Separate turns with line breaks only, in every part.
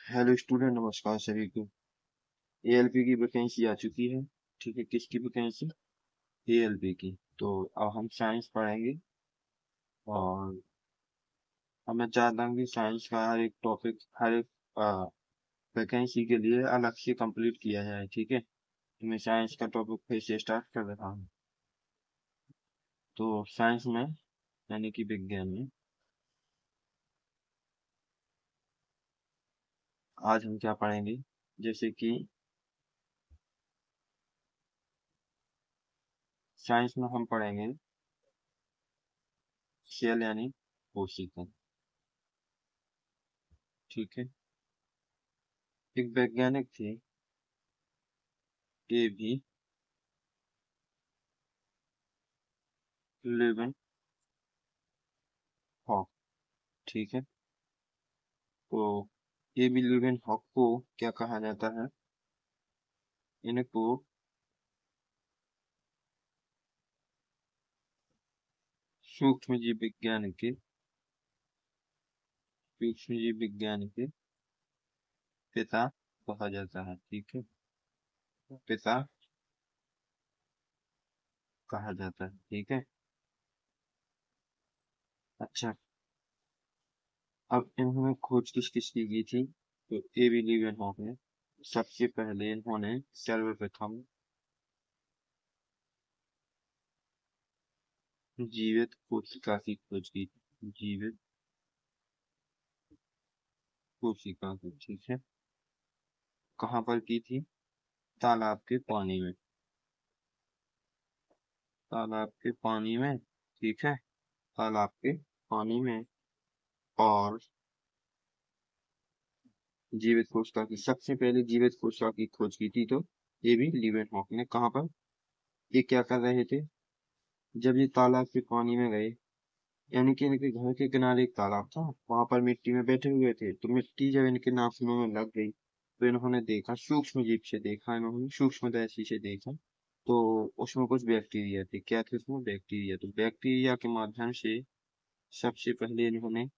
Hello student, नमस्कार सभी को। एएलपी की वैकेंसी आ चुकी है। ठीक है, किसकी वैकेंसी? एएलपी की। तो अब हम साइंस पढ़ेंगे और मैं चाहता हूँ कि साइंस का हर एक टॉपिक, हर एक वैकेंसी के लिए अलग से कंप्लीट किया जाए। ठीक है, तो मैं साइंस का टॉपिक फिर से स्टार्ट कर रहा हूँ। तो साइंस में यानी कि विज्ञान में आज हम क्या पढ़ेंगे? जैसे कि साइंस में हम पढ़ेंगे सेल यानी कोशिका। ठीक है, एक वैज्ञानिक थे, ए भी लेवन हॉक। ठीक है, तो ये भी लिविन हॉक को क्या कहा जाता है? इनको सूक्ष्म जीव विज्ञान के पिता कहा जाता है। ठीक है, पिता कहा जाता है। ठीक है, अच्छा। अब इन्होंने खोज किस किस की थी? तो ए बी लिविन हॉक ने सबसे पहले इन्होंने सर्वप्रथम जीवित कोशिका की खोज की थी। जीवित कोशिका की। ठीक है, कहाँ पर की थी? तालाब के पानी में। तालाब के पानी में। ठीक है, तालाब के पानी में। और जीवित कोशिका की सबसे पहले जीवित कोशिका की खोज की थी तो ये भी लीवेनहॉक ने। कहाँ पर? ये क्या कर रहे थे जब ये तालाब के पानी में गए? यानी कि इनके घर के किनारे एक तालाब था, वहां पर मिट्टी में बैठे हुए थे, तो मिट्टी जब इनके नाखूनों में लग गई तो इन्होंने देखा, सूक्ष्म जीव से देखा, इन्होंने सूक्ष्मदर्शी से देखा। तो उसमें कुछ बैक्टीरिया थे। क्या थे उसमें? बैक्टीरिया। तो बैक्टीरिया के माध्यम से सबसे पहले इन्होंने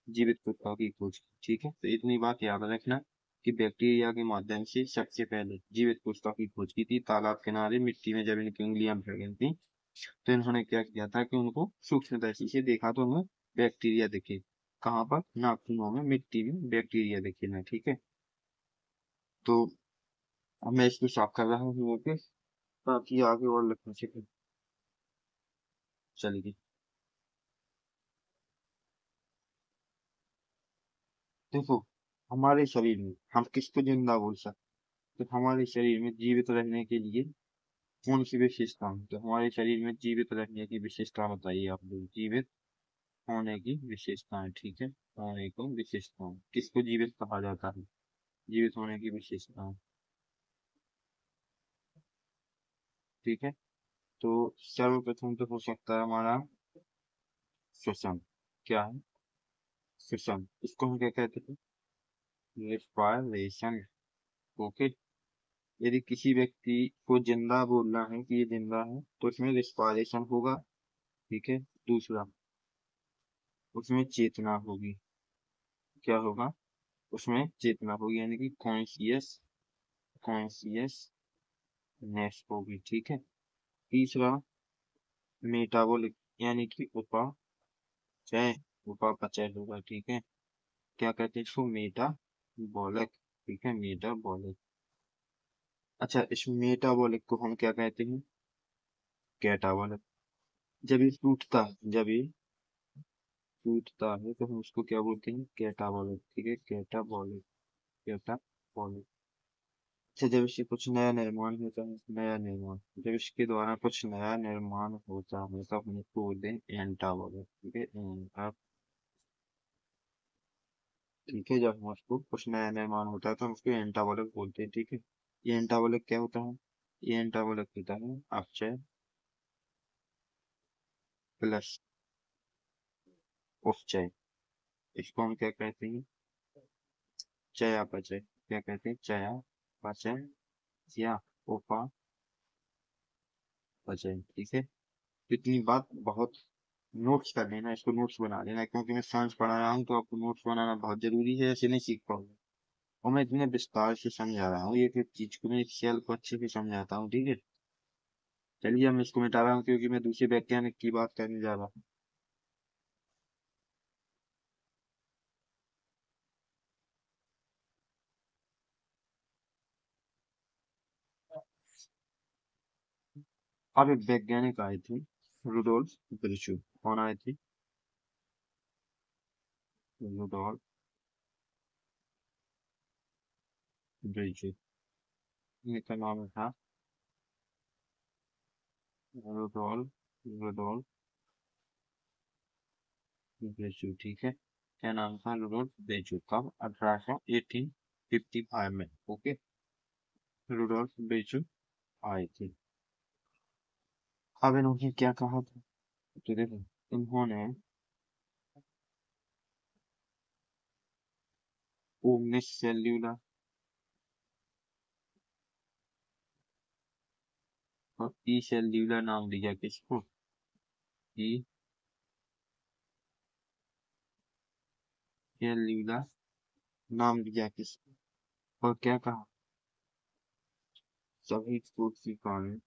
जीवित कोशिका की खोज की। ठीक है, तो इतनी बात याद रखना कि बैक्टीरिया के माध्यम से सबसे पहले जीवित कोशिका की खोज की थी। तालाब किनारे मिट्टी में जब इनकी उंगलियां भर गई थी तो इन्होंने क्या किया था कि उनको सूक्ष्मदर्शी से देखा तो उन्हें बैक्टीरिया दिखे। कहाँ पर? नाखूनों में, मिट्टी में बैक्टीरिया दिखे ना। ठीक है, तो अब मैं इसको साफ कर रहा हूँ ओके, ताकि आगे और लिखना सके। चलिए, देखो, हमारे शरीर में हम किसको जिंदा बोल सकते? तो हमारे शरीर में जीवित रहने के लिए कौन सी विशेषता है? तो हमारे शरीर में जीवित रहने की विशेषता बताइए आप लोग। जीवित होने की विशेषताएं। ठीक है, होने को विशेषताएं, किसको जीवित कहा जाता है? जीवित होने की विशेषताएं। ठीक है, तो सर्वप्रथम तो हो सकता है हमारा श्वसन। क्या है? श्वसन। इसको हम क्या कहते हैं? रेस्पायरेशन। ओके, यदि किसी व्यक्ति को जिंदा बोलना है कि ये जिंदा है तो इसमें रेस्पायरेशन होगा। ठीक है, दूसरा, उसमें चेतना होगी। क्या होगा? उसमें चेतना होगी, यानी कि कॉन्सियसनेस होगी। ठीक है, तीसरा, मेटाबॉलिक यानी कि उपापचय, उपापचय होगा। ठीक है, क्या कहते हैं इसको? मेटाबॉलिक। ठीक है, मेटाबॉलिक। अच्छा, इस मेटाबॉलिक को हम क्या कहते हैं? कैटाबॉलिक। जब ये टूटता है तो हम उसको क्या बोलते हैं? कैटाबॉलिक। ठीक है, कैटाबॉलिक, कैटाबॉलिक। अच्छा, जब इससे कुछ नया निर्माण होता है, नया निर्माण, जब इसके द्वारा कुछ नया निर्माण होता है तब हम इसको बोलते हैं एंटाबॉलिक। ठीक है, ठीक है, जब हम उसको कुछ नया निर्माण होता है तो हम उसको एंटाबॉलिक बोलते हैं। ठीक है, ये एंटाबॉलिक क्या होता है? ये एंटाबॉलिक होता है अपचय प्लस उपचय। इसको हम क्या कहते हैं? चयापचय। क्या कहते हैं? चयापचय या उपापचय। ठीक है, इतनी बात बहुत नोट्स कर लेना, इसको नोट्स बना लेना, क्योंकि मैं साइंस पढ़ा रहा हूँ तो आपको नोट्स बनाना बहुत जरूरी है, ऐसे नहीं सीख पाओगे। और मैं इतने विस्तार से समझा रहा हूँ एक एक चीज को, मैं एक सेल को अच्छे से समझाता हूँ, ठीक है। चलिए मैं इसको मिटा रहा हूँ क्योंकि मैं दूसरे वैज्ञानिक की बात करने जा रहा हूँ। अब एक वैज्ञानिक आए थे, रुडोल्फ विर्चू। कौन आए थे? Rudolf Virchow. इनका नाम था रुडोल्फ रुडोल्फ विर्चू, ठीक है। क्या नाम था? Rudolf Virchow. कब? 1855 में। ओके। रुडोल्फ विर्चू आए थे। अब इन्होंने क्या कहा था? तो देखो, इन्होंने ओमनिस सेल्यूला और ई सेल्यूला नाम दिया किसको? ई सेल्यूला नाम दिया किसको? और क्या कहा? सभी कोशिकाएं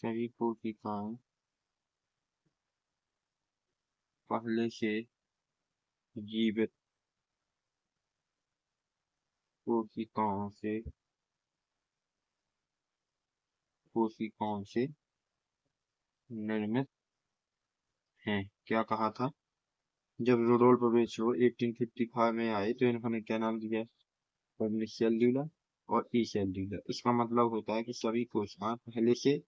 सभी कोशिकाएं पहले से जीवित कोशिकाओं से निर्मित हैं। क्या कहा था? जब रुडोल्फ वेर्चुओ 1855 में आए तो इन्होंने क्या नाम दिया? सेल्यूला और ई सेल्यूला। इसका मतलब होता है कि सभी कोशिकाएं पहले से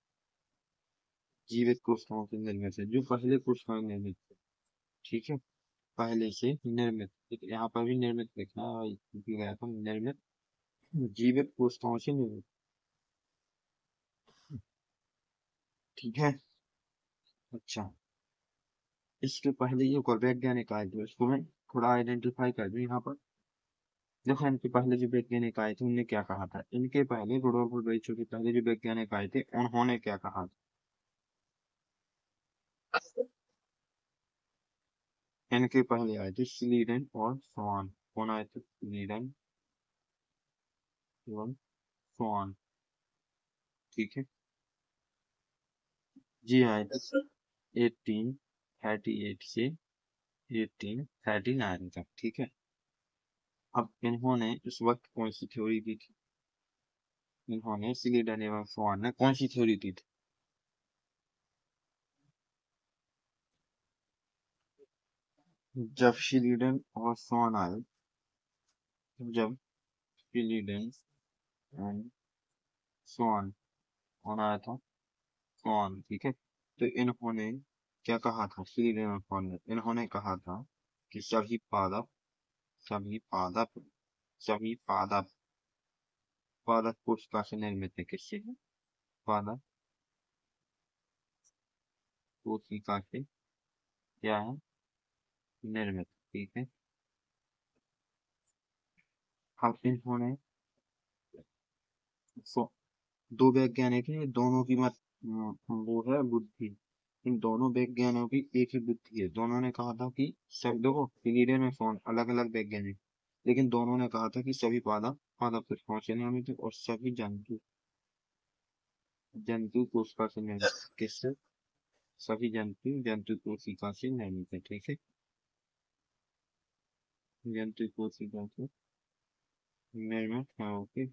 जीवित कोशिकाओं से निर्मित है, जो पहले कोशिकाएं निर्मित है, ठीक है। पहले से निर्मित, ठीक है, यहाँ पर भी निर्मित लिखना गया था, निर्मित, जीवित कोशिकाओं से निर्मित, ठीक है। अच्छा, इसके पहले ये कोई वैज्ञानिक आए थे, उसको मैं थोड़ा आइडेंटिफाई कर दूं यहाँ पर। देखो, इनके पहले जो वैज्ञानिक आए थे उन्होंने क्या कहा था? इनके पहले, रुडोल्फ विर्चू के पहले जो वैज्ञानिक आए थे उन्होंने क्या कहा था? इनके पहले आए थे स्लीडन और स्वान। कौन आए थे? स्लीडन एवं स्वान, ठीक है। जी आए थे 1838 से 1839 तक, ठीक है। अब इन्होंने इस वक्त कौन सी थ्योरी दी थी? इन्होंने स्लीडन एवं स्वान ने कौन सी थ्योरी दी थी? जब स्लीडन और स्वान आए, जब स्लीडन एंड स्वान, कौन आया था? स्वान, ठीक है। तो इन्होंने क्या कहा था? स्लीडन और स्वान ने इन्होंने कहा था कि सभी पादप सभी पादप पादप कोशिका से निर्मित है। किससे है? पादप कोशिका से क्या है? निर्मित, ठीक है। अब इन्होंने दो वैज्ञानिक हैं, दोनों की मत वो है बुद्धि। इन दोनों वैज्ञानिकों की एक ही बुद्धि है। दोनों ने कहा था कि सब, देखो, लीडर में कौन अलग अलग वैज्ञानिक, लेकिन दोनों ने कहा था कि सभी पादप पादप कोशिकाओं से निर्मित है और सभी जंतु जंतु कोशिका से निर्मित। किससे? सभी जंतु कोशिका से निर्मित है, ठीक है। जंतु कोशिका से निर्मित है, ओके,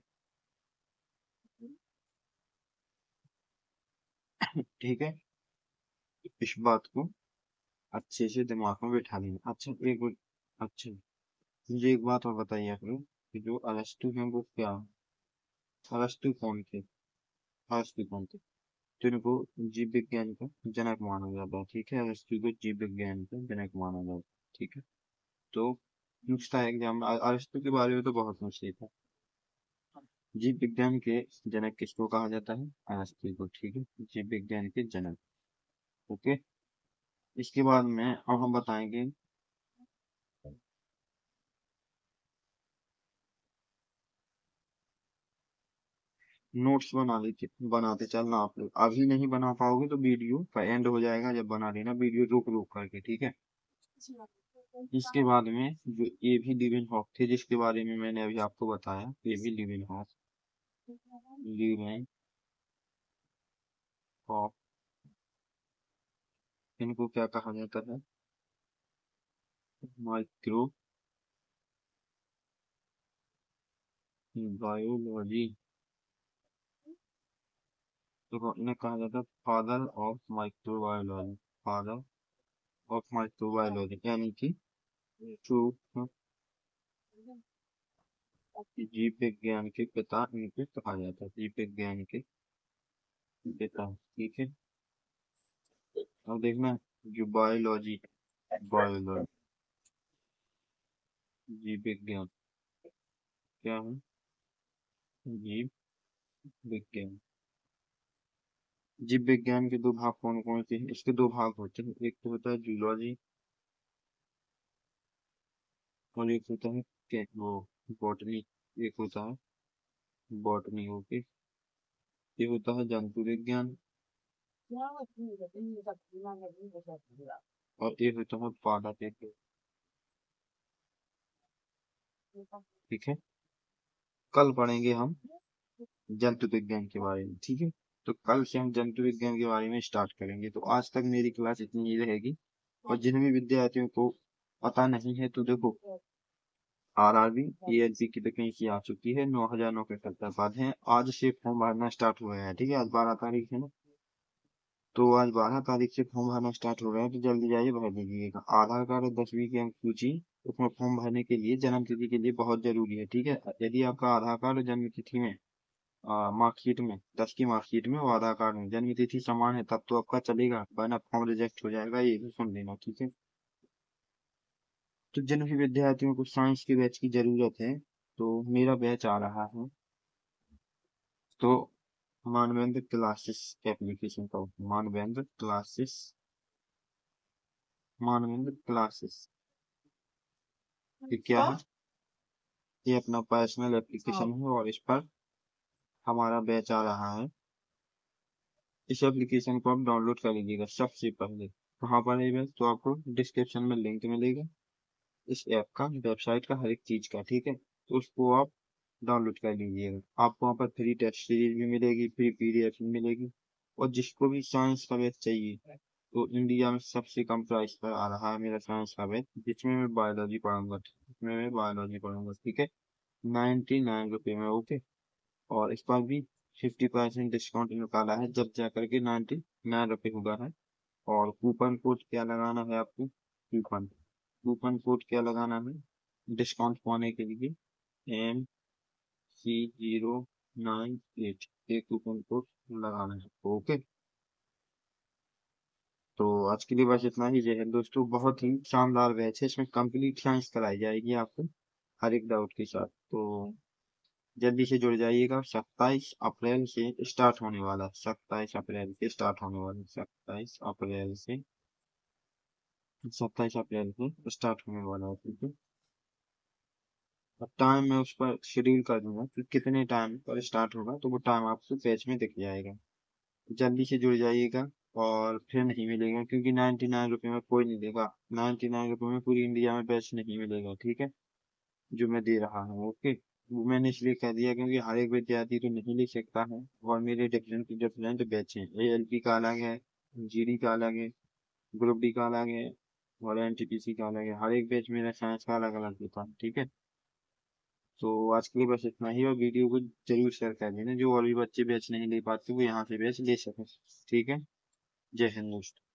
ठीक है। इस बात को अच्छे से दिमाग में बैठा लेना। अच्छा, अच्छा, मुझे एक बात और बताइए आप लोग कि जो अरस्तु हैं वो क्या, अरस्तु कौन थे? अरस्तु कौन थे? तो इनको जीव विज्ञान का जनक माना जाता है, ठीक है। अरस्तु को जीव विज्ञान का जनक माना जाता है, ठीक है। तो पूछता है एग्जाम, अरस्तु के बारे में तो बहुत कुछ लिखा है। जीव विज्ञान के जनक किसको कहा जाता है? अरस्तु को, ठीक है, जीव विज्ञान के जनक, ओके। इसके बाद में अब हम बताएंगे, नोट्स बनाते चलना आप लोग। अभी नहीं बना पाओगे तो वीडियो का एंड हो जाएगा, जब बना लेना वीडियो रोक रोक करके, ठीक है। इसके बाद में जो ए भी लीवेनहॉक थे, जिसके बारे में मैंने अभी आपको बताया, ए भी लीवेनहॉक, लीवेनहॉक, इनको क्या कहा जाता है, माइक्रो बायोलॉजी, तो इन्हें कहा जाता है father of microbiology, father of microbiology, यानी कि जो जीव विज्ञान के पिता इनको कहा जाता है, जीव विज्ञान के पिता। ठीक है, अब देखना जो बायोलॉजी, बायोलॉजी, जीव विज्ञान क्या है, जीव विज्ञान, जीव विज्ञान के दो भाग कौन कौन से हैं, इसके दो भाग होते हैं, एक तो होता है जूलॉजी और एक होता है वो बॉटनी, एक होता है बॉटनी। ओके, ये होता है जंतु विज्ञान और ये होता है पौधा विज्ञान। ठीक है, कल पढ़ेंगे हम जंतु विज्ञान के बारे में। ठीक है, तो कल से हम जंतु विज्ञान के बारे में स्टार्ट करेंगे। तो आज तक मेरी क्लास इतनी ही रहेगी, और जिन भी विद्यार्थियों को पता नहीं है तो देखो, आरआरबी एएलपी की वैकेंसी आ चुकी है, 9,000 नौकरी करता पद है, आज से फॉर्म भरना स्टार्ट हुआ है। ठीक है, आज 12 तारीख है ना, तो आज 12 तारीख से फॉर्म भरना स्टार्ट हो रहा है, तो जल्दी जाइए भर दीजिएगा। आधार कार्ड और 10वीं की अंक सूची, उसमें फॉर्म भरने के लिए जन्म तिथि के लिए बहुत जरूरी है। ठीक है, यदि आपका आधार कार्ड और जन्म तिथि में मार्कशीट में 10 की मार्कशीट में और आधार कार्ड में जन्म तिथि समान है तब तो आपका चलेगा, वरना फॉर्म रिजेक्ट हो जाएगा, ये भी सुन लेना। ठीक है, तो जिन भी विद्यार्थियों को साइंस के बैच की जरूरत है, तो मेरा बैच आ रहा है, तो मानवेंद्र क्लासेस एप्लीकेशन का, मानवेंद्र क्लासेस, मानवेंद्र क्लासेस, ये क्या है, ये अपना पर्सनल एप्लीकेशन है और इस पर हमारा बैच आ रहा है। इस एप्लीकेशन को आप डाउनलोड कर लीजिएगा सबसे पहले। कहाँ पर है बैच, तो आपको डिस्क्रिप्शन में लिंक मिलेगा इस ऐप का, वेबसाइट का, हर एक चीज का। ठीक है, तो उसको आप डाउनलोड कर लीजिएगा। आपको वहाँ पर फ्री टेस्ट सीरीज भी मिलेगी, फ्री पीडीएफ भी मिलेगी, और जिसको भी साइंस का बैच चाहिए, तो इंडिया में सबसे कम प्राइस पर आ रहा है मेरा साइंस का बैच, जिसमें मैं बायोलॉजी पढ़ाऊंगा, जिसमें मैं बायोलॉजी पढ़ाऊंगा। ठीक है, 99 रुपये में। ओके, और इस पर भी 50% डिस्काउंट निकाला है, जब जाकर के 99 रुपये हुआ है। और कूपन कोड क्या लगाना है आपको, कूपन कूपन कोड क्या लगाना है डिस्काउंट पाने के लिए, MC098, एक कूपन कोड लगाना है। ओके, तो आज के लिए बस इतना ही। जय हिंद दोस्तों, बहुत ही शानदार बैच है, इसमें कंप्लीट साइंस कराई जाएगी आपको हर एक डाउट के साथ। तो जल्दी से जुड़ जाइएगा, 27 अप्रैल से स्टार्ट होने वाला, 27 अप्रैल से स्टार्ट होने वाला, 27 अप्रैल से स्टार्ट होने वाला है। ठीक है, अब टाइम मैं उस पर शेड्यूल कर दूंगा कि कितने टाइम पर स्टार्ट होगा, तो वो टाइम आपको पेज में दिख जाएगा। जल्दी से जुड़ जाइएगा, और फिर नहीं मिलेगा, क्योंकि 99 रुपये में कोई नहीं देगा, 99 रुपये में पूरी इंडिया में बैच नहीं मिलेगा। ठीक है, जो मैं दे रहा हूँ। ओके, वो मैंने इसलिए कह दिया क्योंकि हर एक विद्यार्थी तो नहीं लिख सकता है, और मेरे डिफरेंट डिफरेंट बैच हैं, एएलपी का अलग है, जीडी का अलग है, ग्रुप डी का अलग है, और एनटीपीसी का अलग है। हर एक बैच मेरा साइंस का अलग अलग होता है। ठीक है, तो आज के लिए बस इतना ही, और वीडियो को जरूर शेयर कर देना, जो और भी बच्चे बैच नहीं ले पाते वो यहाँ से बैच ले सके। ठीक है, जय हिंद दोस्तों।